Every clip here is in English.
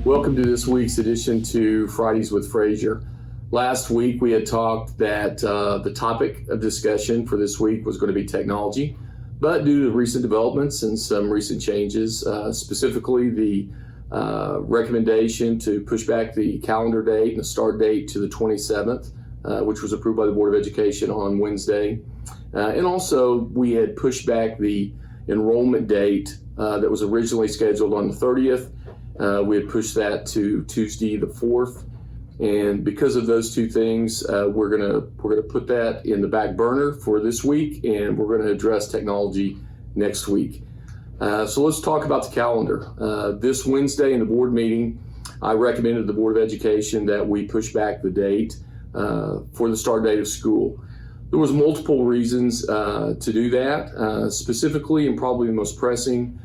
Welcome to this week's edition to Fridays with Frazier. Last week we had talked that the topic of discussion for this week was going to be technology, but due to recent developments and some recent changes, specifically the recommendation to push back the calendar date and the start date to the 27th, which was approved by the Board of Education on Wednesday. And also we had pushed back the enrollment date that was originally scheduled on the 30th. We had pushed that to Tuesday the 4th, and because of those two things, we're gonna put that in the back burner for this week, and we're gonna address technology next week. So let's talk about the calendar. This Wednesday in the board meeting, I recommended to the Board of Education that we push back the date for the start date of school. There was multiple reasons to do that. Specifically, and probably the most pressing,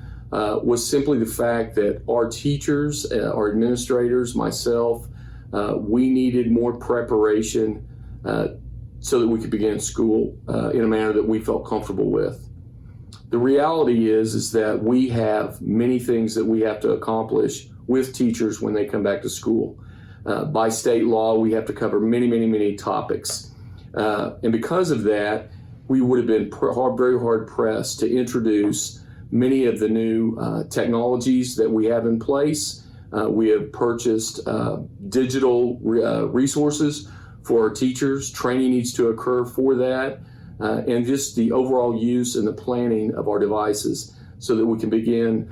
was simply the fact that our teachers, our administrators, myself, we needed more preparation so that we could begin school in a manner that we felt comfortable with. The reality is that we have many things that we have to accomplish with teachers when they come back to school. By state law, we have to cover many topics. And because of that, we would have been very hard pressed to introduce many of the new technologies that we have in place. We have purchased digital resources for our teachers. Training needs to occur for that, and just the overall use and the planning of our devices so that we can begin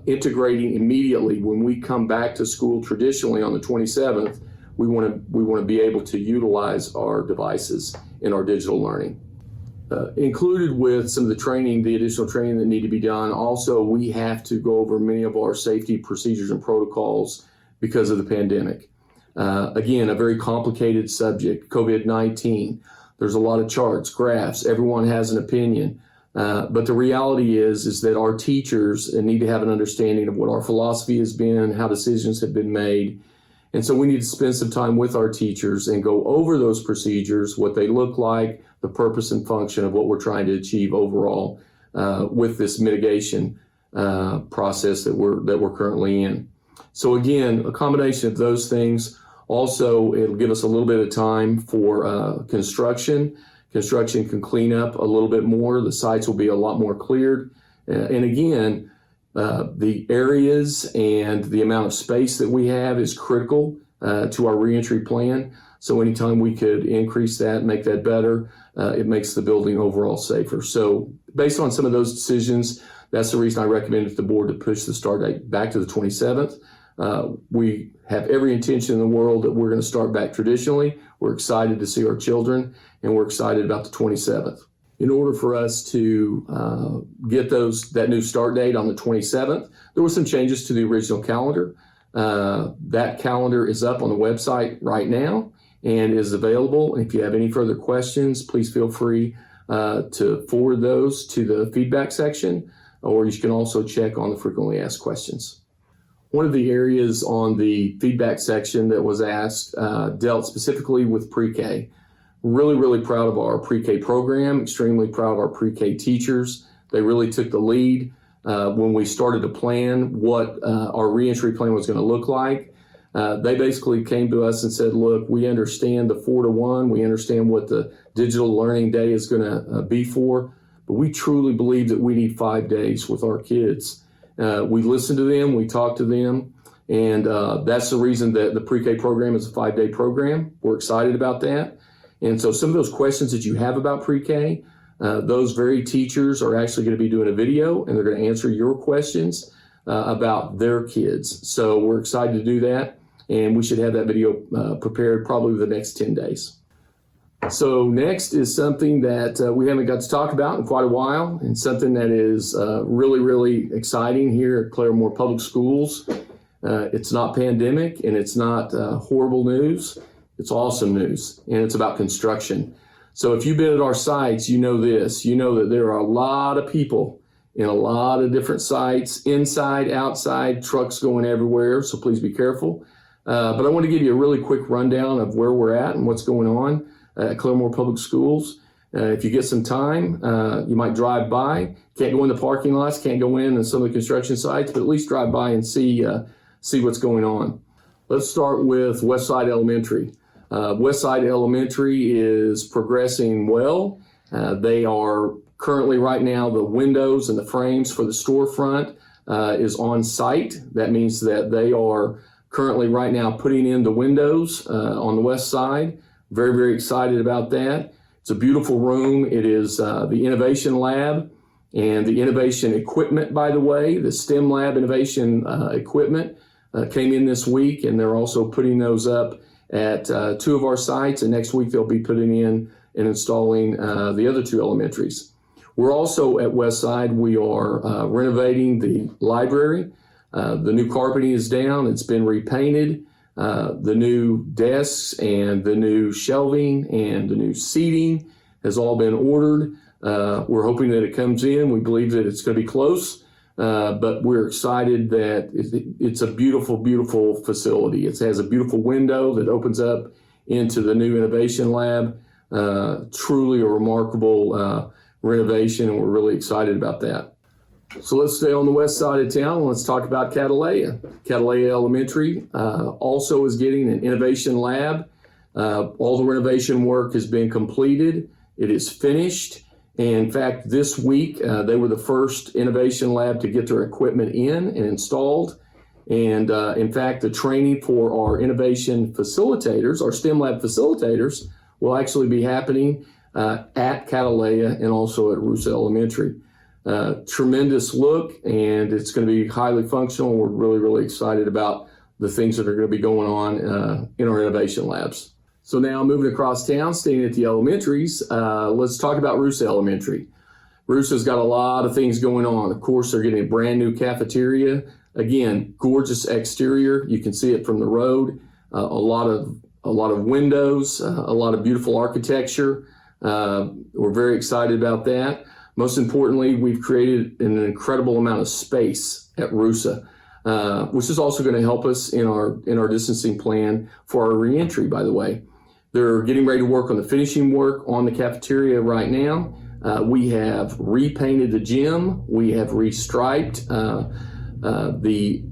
integrating immediately when we come back to school traditionally on the 27th. We want to be able to utilize our devices in our digital learning. Included with some of the training, the additional training that need to be done, also we have to go over many of our safety procedures and protocols because of the pandemic. Again, a very complicated subject, COVID-19. There's a lot of charts, graphs, everyone has an opinion. But the reality is that our teachers need to have an understanding of what our philosophy has been, how decisions have been made. And so we need to spend some time with our teachers and go over those procedures, what they look like, the purpose and function of what we're trying to achieve overall with this mitigation process that we're currently in. So again, a combination of those things. Also, it'll give us a little bit of time for construction. Construction can clean up a little bit more. The sites will be a lot more cleared. And again, the areas and the amount of space that we have is critical to our reentry plan. So anytime we could increase that, make that better, it makes the building overall safer. So based on some of those decisions, that's the reason I recommended to the board to push the start date back to the 27th. We have every intention in the world that we're going to start back traditionally. We're excited to see our children, and we're excited about the 27th. In order for us to get that new start date on the 27th, there were some changes to the original calendar. That calendar is up on the website right now and is available. If you have any further questions, please feel free to forward those to the feedback section, or you can also check on the frequently asked questions. One of the areas on the feedback section that was asked dealt specifically with pre-K. Really proud of our pre-K program, extremely proud of our pre-K teachers. They really took the lead when we started to plan what our reentry plan was going to look like. They basically came to us and said, look, we understand the 4-to-1, we understand what the digital learning day is going to be for, but we truly believe that we need 5 days with our kids. We listened to them, we talked to them, and that's the reason that the pre-K program is a 5-day program. We're excited about that. And so some of those questions that you have about pre-K, those very teachers are actually going to be doing a video, and they're going to answer your questions about their kids. So we're excited to do that, and we should have that video prepared probably the next 10 days. So next is something that we haven't got to talk about in quite a while, and something that is really exciting here at Claremore Public Schools. It's not pandemic, and it's not horrible news. It's awesome news, and it's about construction. So if you've been at our sites, you know this. You know that there are a lot of people in a lot of different sites, inside, outside, trucks going everywhere, so please be careful. But I want to give you a really quick rundown of where we're at and what's going on at Claremore Public Schools. If you get some time, you might drive by. Can't go in the parking lots, can't go in on some of the construction sites, but at least drive by and see see what's going on. Let's start with Westside Elementary. Westside Elementary is progressing well. They are currently right now, the windows and the frames for the storefront is on site. That means that they are currently right now putting in the windows on the west side. Very, very excited about that. It's a beautiful room. It is the Innovation Lab and the innovation equipment, by the way. The STEM Lab innovation equipment came in this week, and they're also putting those up at two of our sites, and next week they'll be putting in and installing the other two elementaries. We're also at Westside, we are renovating the library. The new carpeting is down, it's been repainted. The new desks and the new shelving and the new seating has all been ordered. We're hoping that it comes in. We believe that it's going to be close. But we're excited that it's a beautiful, beautiful facility. It has a beautiful window that opens up into the new Innovation Lab. Truly a remarkable renovation, and we're really excited about that. So let's stay on the west side of town and let's talk about Catalina. Catalina Elementary also is getting an Innovation Lab. All the renovation work has been completed. It is finished. In fact, this week, they were the first Innovation Lab to get their equipment in and installed. And in fact, the training for our innovation facilitators, our STEM Lab facilitators, will actually be happening at Catalina and also at Roost Elementary. Tremendous look, and it's going to be highly functional. We're really, really excited about the things that are going to be going on in our innovation labs. So now moving across town, staying at the elementaries, let's talk about Roost Elementary. Roost has got a lot of things going on. Of course, they're getting a brand new cafeteria. Again, gorgeous exterior. You can see it from the road. A lot of windows, a lot of beautiful architecture. We're very excited about that. Most importantly, we've created an incredible amount of space at Roosa, which is also going to help us in our distancing plan for our reentry, by the way. They're getting ready to work on the finishing work on the cafeteria right now. We have repainted the gym. We have restriped the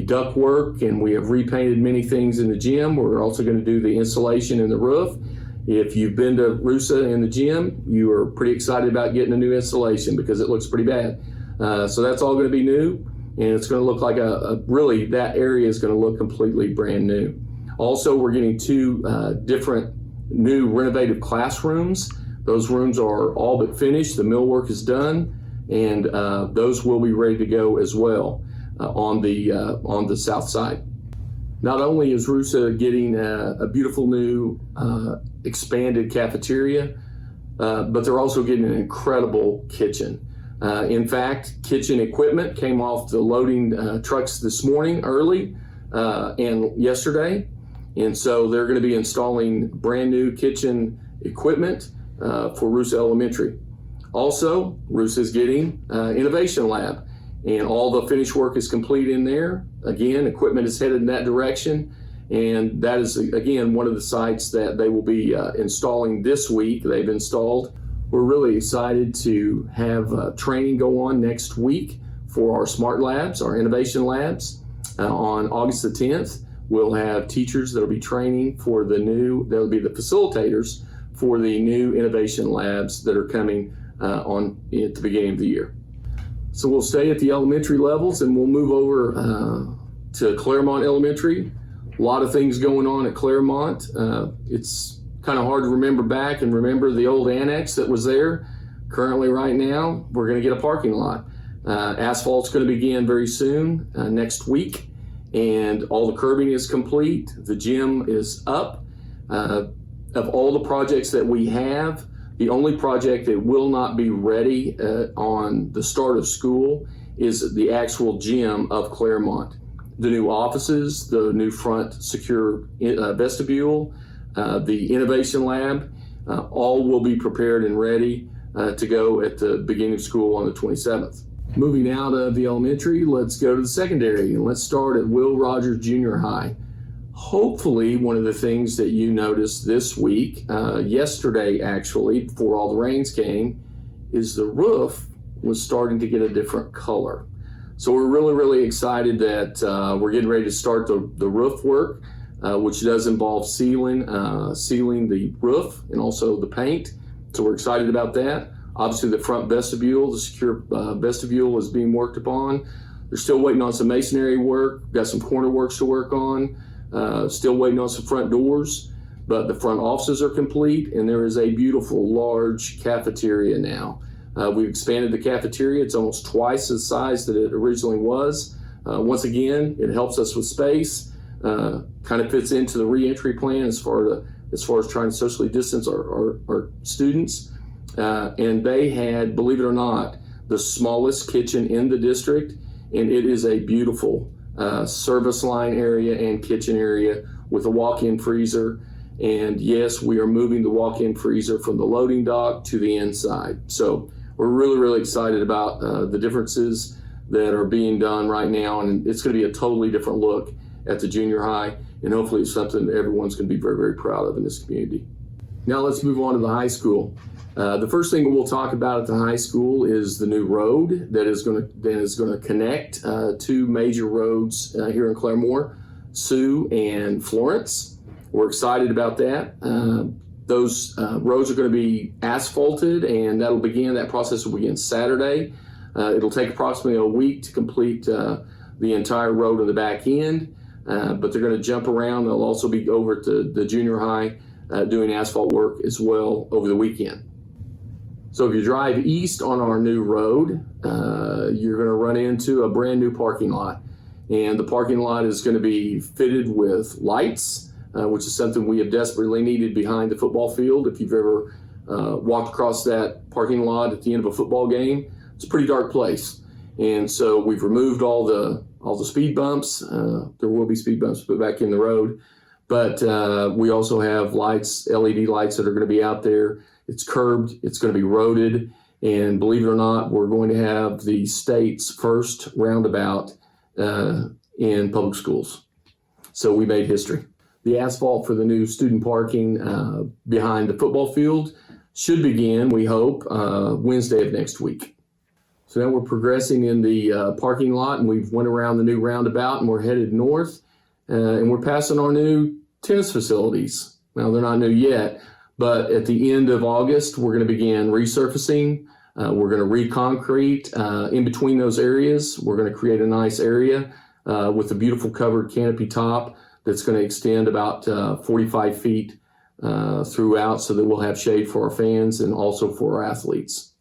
ductwork, and we have repainted many things in the gym. We're also going to do the insulation in the roof. If you've been to Roosa in the gym, you are pretty excited about getting a new installation because it looks pretty bad. So that's all going to be new, and it's going to look like really that area is going to look completely brand new. Also, we're getting two different new renovative classrooms. Those rooms are all but finished. The millwork is done, and those will be ready to go as well on the south side. Not only is Roosa getting a beautiful new expanded cafeteria, but they're also getting an incredible kitchen. In fact, kitchen equipment came off the loading trucks this morning early and yesterday. And so they're going to be installing brand new kitchen equipment for Roost Elementary. Also, Roost is getting Innovation Lab, and all the finish work is complete in there. Again, equipment is headed in that direction, and that is, again, one of the sites that they will be installing this week. They've installed. We're really excited to have training go on next week for our Smart Labs, our Innovation Labs, on August the 10th. We'll have teachers that'll be training for that'll be the facilitators for the new innovation labs that are coming on at the beginning of the year. So we'll stay at the elementary levels and we'll move over to Claremont Elementary. A lot of things going on at Claremont. It's kind of hard to remember back and remember the old annex that was there. Currently right now, we're going to get a parking lot. Asphalt's going to begin very soon, next week. And all the curbing is complete. The gym is up. Of all the projects that we have, the only project that will not be ready on the start of school is the actual gym of Claremont. The new offices, the new front secure vestibule, the innovation lab, all will be prepared and ready to go at the beginning of school on the 27th. Moving out of the elementary, let's go to the secondary, and let's start at Will Rogers Junior High. Hopefully, one of the things that you noticed this week, yesterday actually, before all the rains came, is the roof was starting to get a different color. So we're really excited that we're getting ready to start the roof work, which does involve sealing the roof and also the paint. So we're excited about that. Obviously, the front vestibule, the secure vestibule, is being worked upon. They're still waiting on some masonry work. We've got some corner works to work on. Still waiting on some front doors, but the front offices are complete, and there is a beautiful large cafeteria now. We've expanded the cafeteria. It's almost twice the size that it originally was. Once again, it helps us with space, kind of fits into the reentry plan as far as trying to socially distance our students. And they had, believe it or not, the smallest kitchen in the district, and it is a beautiful service line area and kitchen area with a walk-in freezer. And yes, we are moving the walk-in freezer from the loading dock to the inside. So we're really excited about the differences that are being done right now, and it's going to be a totally different look at the junior high, and hopefully it's something that everyone's going to be very proud of in this community. Now let's move on to the high school. The first thing we'll talk about at the high school is the new road that is going to connect two major roads here in Claremore, Sioux and Florence. We're excited about that. Those roads are going to be asphalted, and that process will begin Saturday. It'll take approximately a week to complete the entire road on the back end, but they're going to jump around. They'll also be over to the junior high doing asphalt work as well over the weekend. So if you drive east on our new road, you're going to run into a brand new parking lot, and the parking lot is going to be fitted with lights, which is something we have desperately needed behind the football field. If you've ever walked across that parking lot at the end of a football game, it's a pretty dark place. And so we've removed all the speed bumps. There will be speed bumps put back in the road, but we also have lights, LED lights that are going to be out there. It's curbed, it's going to be roaded, and believe it or not, we're going to have the state's first roundabout in public schools. So we made history. The asphalt for the new student parking behind the football field should begin, we hope, Wednesday of next week. So now we're progressing in the parking lot, and we've went around the new roundabout, and we're headed north, and we're passing our new tennis facilities. Now, they're not new yet, but at the end of August, we're going to begin resurfacing. We're going to re-concrete in between those areas. We're going to create a nice area with a beautiful covered canopy top that's going to extend about 45 feet throughout, so that we'll have shade for our fans and also for our athletes.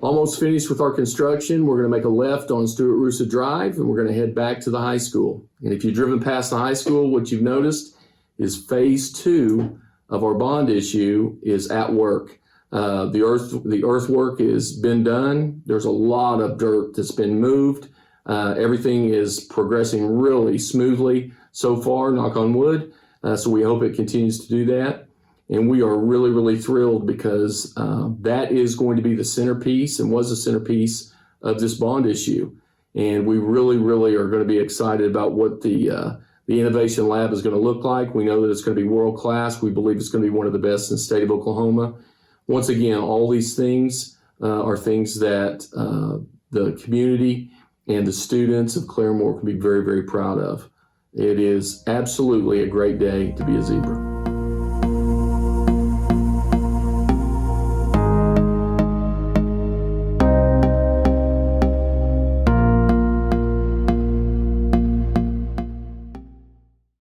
Almost finished with our construction. We're going to make a left on Stuart Roost Drive, and we're going to head back to the high school. And if you've driven past the high school, what you've noticed is phase 2 of our bond issue is at work. The earthwork has been done. There's a lot of dirt that's been moved. Everything is progressing really smoothly so far, knock on wood. So we hope it continues to do that. And we are really thrilled because that is going to be the centerpiece and was the centerpiece of this bond issue. And we really are going to be excited about what the Innovation Lab is going to look like. We know that it's going to be world class. We believe it's going to be one of the best in the state of Oklahoma. Once again, all these things are things that the community and the students of Claremore can be very proud of. It is absolutely a great day to be a Zebra.